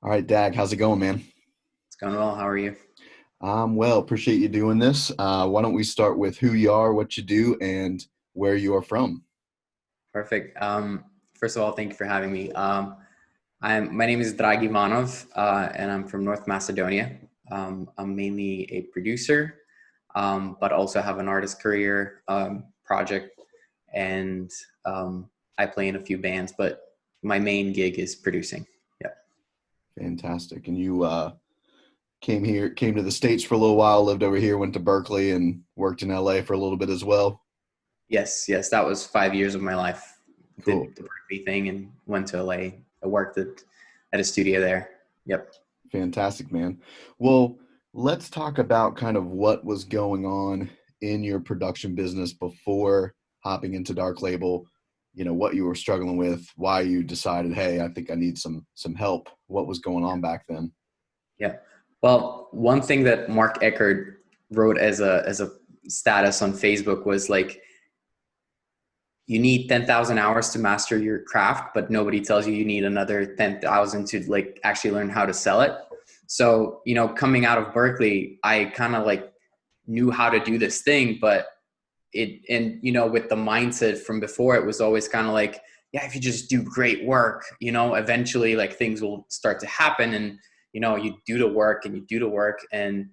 All right, Dag, how's it going, man? It's going well. How are you? Well, appreciate you doing this. Why don't we start with who you are, what you do, and where you are from? Perfect. First of all, thank you for having me. My name is Draghi, and I'm from North Macedonia. I'm mainly a producer, but also have an artist career project, and I play in a few bands. But my main gig is producing. Yeah. Fantastic. And you came to the States for a little while, lived over here, went to Berkeley, and worked in LA for a little bit as well. Yes, yes. That was 5 years of my life. Cool. Did the Berkeley thing and went to LA. I worked at a studio there. Yep. Fantastic, man. Well, let's talk about kind of what was going on in your production business before hopping into Dark Label. What you were struggling with, why you decided, hey, I think I need some help. What was going on back then? Yeah. Well, one thing that Mark Eckert wrote as a status on Facebook was like, you need 10,000 hours to master your craft, but nobody tells you you need another 10,000 to like actually learn how to sell it. So, coming out of Berkeley, I kind of like knew how to do this thing, but with the mindset from before, it was always kind of like, yeah, if you just do great work, eventually like things will start to happen. And you do the work and you do the work, and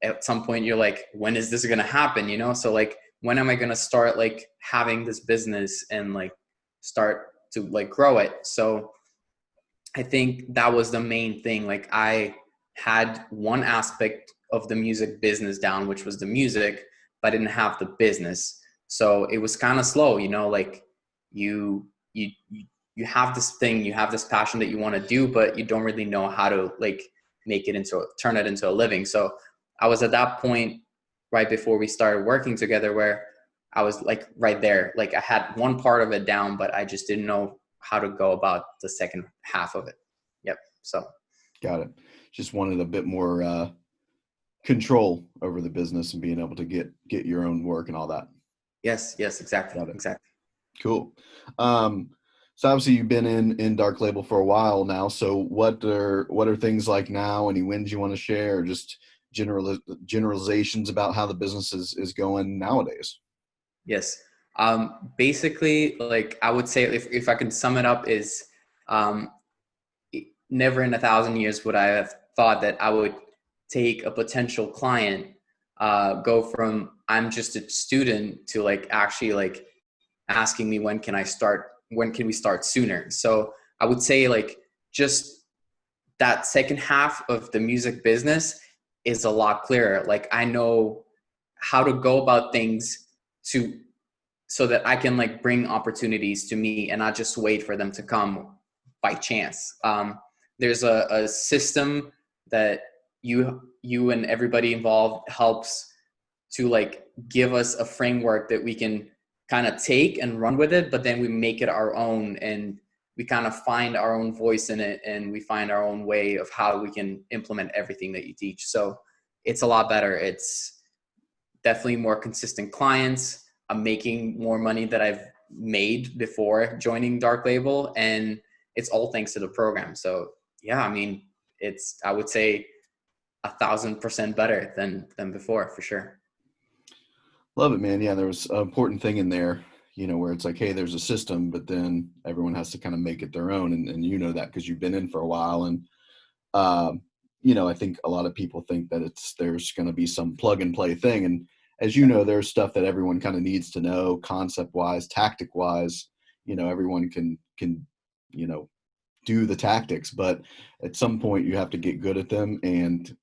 at some point you're like, when is this going to happen? So like, when am I going to start like having this business and like start to like grow it? So I think that was the main thing. Like, I had one aspect of the music business down, which was the music, but I didn't have the business. So it was kind of slow, like you have this thing, you have this passion that you want to do, but you don't really know how to like turn it into a living. So I was at that point right before we started working together where I was like right there. Like, I had one part of it down, but I just didn't know how to go about the second half of it. Yep. So Got it. Just wanted a bit more control over the business and being able to get your own work and all that. yes, yes, exactly, Got it. exactly. Cool. Um, so obviously you've been in Dark Label for a while now. So what are things like now? Any wins you want to share, or just generalizations about how the business is going nowadays? Yes. Basically, like I would say, if I could sum it up, is um, never in a thousand years would I have thought that I would take a potential client, go from I'm just a student to like actually like asking me when can we start sooner. So I would say like just that second half of the music business is a lot clearer. Like, I know how to go about things to so that I can like bring opportunities to me and not just wait for them to come by chance. There's a system that you and everybody involved helps to like give us a framework that we can kind of take and run with it, but then we make it our own, and we kind of find our own voice in it, and we find our own way of how we can implement everything that you teach. So it's a lot better. It's definitely more consistent clients. I'm making more money that I've made before joining Dark Label, and it's all thanks to the program. So yeah, I mean, I would say 1,000% better than before, for sure. Love it, man. Yeah, there was an important thing in there, where it's like, hey, there's a system, but then everyone has to kind of make it their own, and you know that because you've been in for a while, and um, I think a lot of people think that there's going to be some plug and play thing, and as you Yeah. know, there's stuff that everyone kind of needs to know, concept wise, tactic wise. Everyone can you know do the tactics, but at some point you have to get good at them and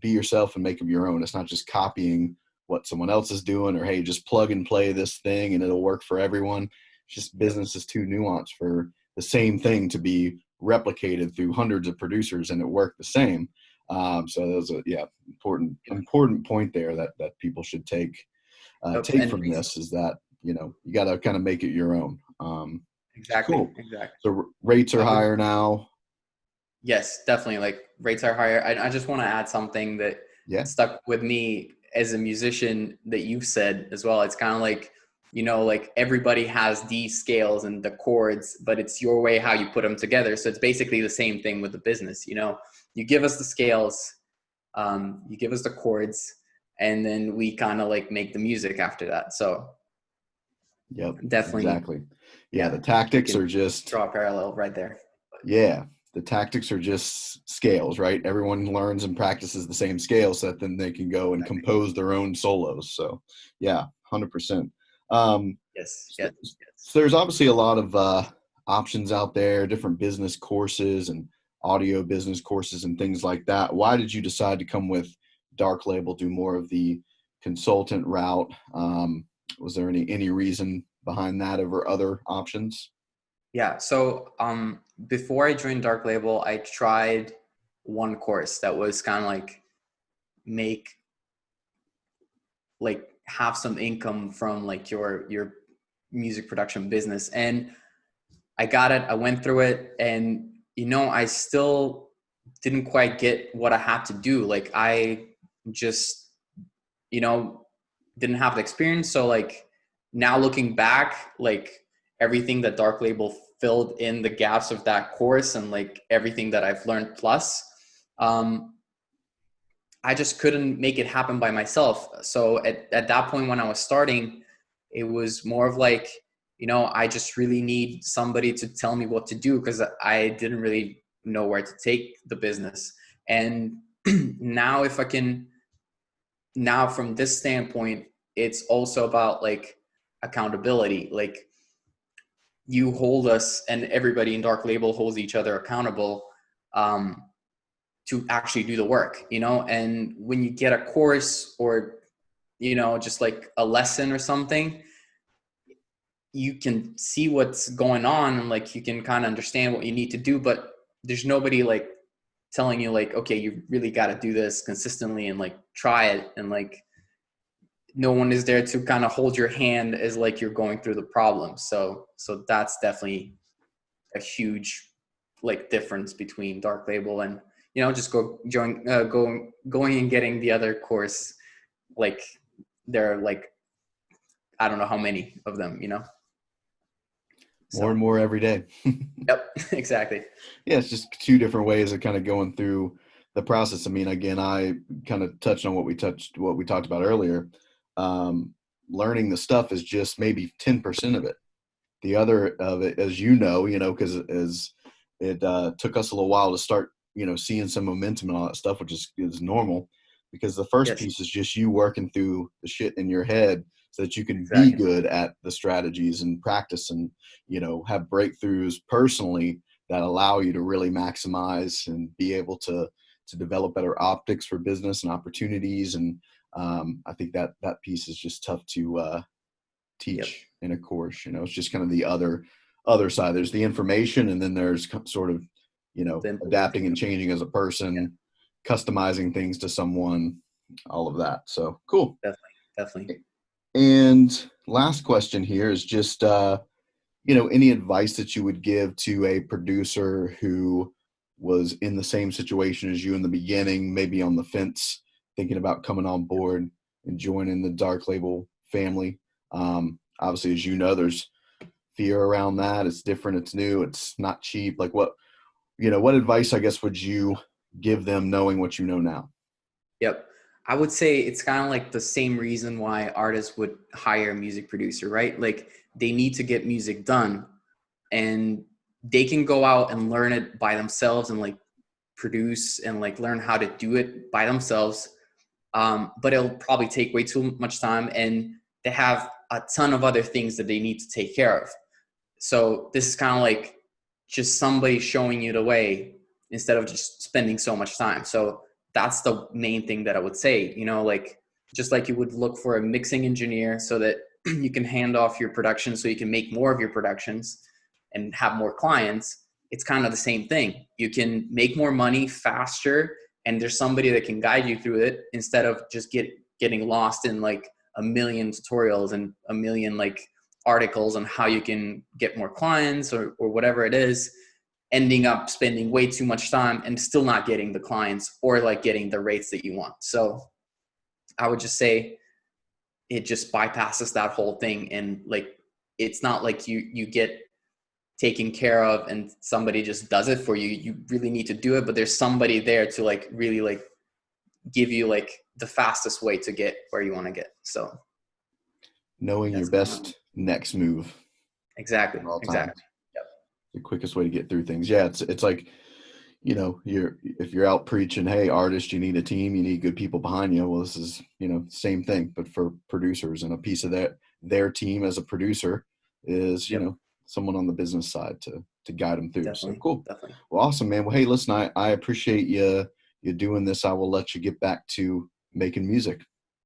be yourself and make them your own. It's not just copying what someone else is doing, or hey, just plug and play this thing and it'll work for everyone. It's just Yep. business is too nuanced for the same thing to be replicated through hundreds of producers and it worked the same. So there's a important point there that people should Yep. take And from this is that you got to kind of make it your own. exactly, Cool. exactly. So rates are I would higher now. Yes, definitely. Like, rates are higher. I just want to add something that Yeah. stuck with me as a musician that you've said as well. It's kind of like like everybody has these scales and the chords, but it's your way how you put them together. So it's basically the same thing with the business. You give us the scales, you give us the chords, and then we kind of like make the music after that. So Yep, definitely, exactly. Yeah, yeah, the we tactics are can just, draw a parallel right there. yeah, the tactics are just scales, right? Everyone learns and practices the same scale so that then they can go and compose their own solos. So yeah, 100%. Yes, So, yes, yes. so there's obviously a lot of options out there, different business courses and audio business courses and things like that. Why did you decide to come with Dark Label, do more of the consultant route? Was there any reason behind that over other options? Yeah. So before I joined Dark Label, I tried one course that was kind of like make like have some income from like your music production business. And I got it. I went through it, and I still didn't quite get what I had to do. Like I just, you know, didn't have the experience. So like now looking back, like everything that Dark Label filled in the gaps of that course and like everything that I've learned plus, I just couldn't make it happen by myself. So at that point when I was starting, it was more of like, I just really need somebody to tell me what to do because I didn't really know where to take the business. And now if I can, now from this standpoint, it's also about like accountability. Like you hold us and everybody in Dark Label holds each other accountable. To actually do the work, and when you get a course or, just like a lesson or something, you can see what's going on and like you can kind of understand what you need to do, but there's nobody like telling you like, okay, you really got to do this consistently and like try it. And like, no one is there to kind of hold your hand as like you're going through the problem. So that's definitely a huge like difference between Dark Label and just going and getting the other course. Like there are like I don't know how many of them. More and So more every day. yep. Exactly. Yeah, it's just two different ways of kind of going through the process. I mean, again, I kind of touched on what we talked about earlier. Learning the stuff is just maybe 10% of it. The other of it, as because as it took us a little while to start, seeing some momentum and all that stuff, which is normal, because the first Yes. piece is just you working through the shit in your head so that you can be Exactly. good at the strategies and practice and, have breakthroughs personally that allow you to really maximize and be able to develop better optics for business and opportunities. And I think that piece is just tough to Yep. teach in a course. It's just kind of the other side. There's the information, and then there's sort of The adapting implementing. and changing as a Yeah. person, customizing things to someone, all of that. So cool. Definitely. Definitely. And last question here is just any advice that you would give to a producer who was in the same situation as you in the beginning, maybe on the fence, thinking about coming on board and joining the Dark Label family. Obviously, as you know, there's fear around that. It's different. It's new. It's not cheap. Like what advice, I guess, would you give them knowing what you know now? Yep. I would say it's kind of like the same reason why artists would hire a music producer, right? Like they need to get music done and they can go out and learn it by themselves and like produce and like learn how to do it by themselves. But it'll probably take way too much time and they have a ton of other things that they need to take care of. So this is kind of like just somebody showing you the way instead of just spending so much time. So that's the main thing that I would say, like just like you would look for a mixing engineer so that you can hand off your production so you can make more of your productions and have more clients. It's kind of the same thing. You can make more money faster and there's somebody that can guide you through it instead of just getting lost in like a million tutorials and a million like articles on how you can get more clients or whatever it is, ending up spending way too much time and still not getting the clients or like getting the rates that you want. So I would just say it just bypasses that whole thing. And like, it's not like you get taken care of and somebody just does it for you. You really need to do it, but there's somebody there to like really like give you like the fastest way to get where you want to get. So Knowing your that's kind of best next move exactly, at all times. exactly. Yep. The quickest way to get through things. Yeah, it's like, you know, if you're out preaching, hey, artist, you need a team, you need good people behind you. Well, this is, you know, same thing, but for producers, and a piece of their team as a producer is, you Yep. know, someone on the business side to guide them through. So Definitely. cool. Definitely. Well, awesome, man. Well, hey, listen, I appreciate you doing this. I will let you get back to making music.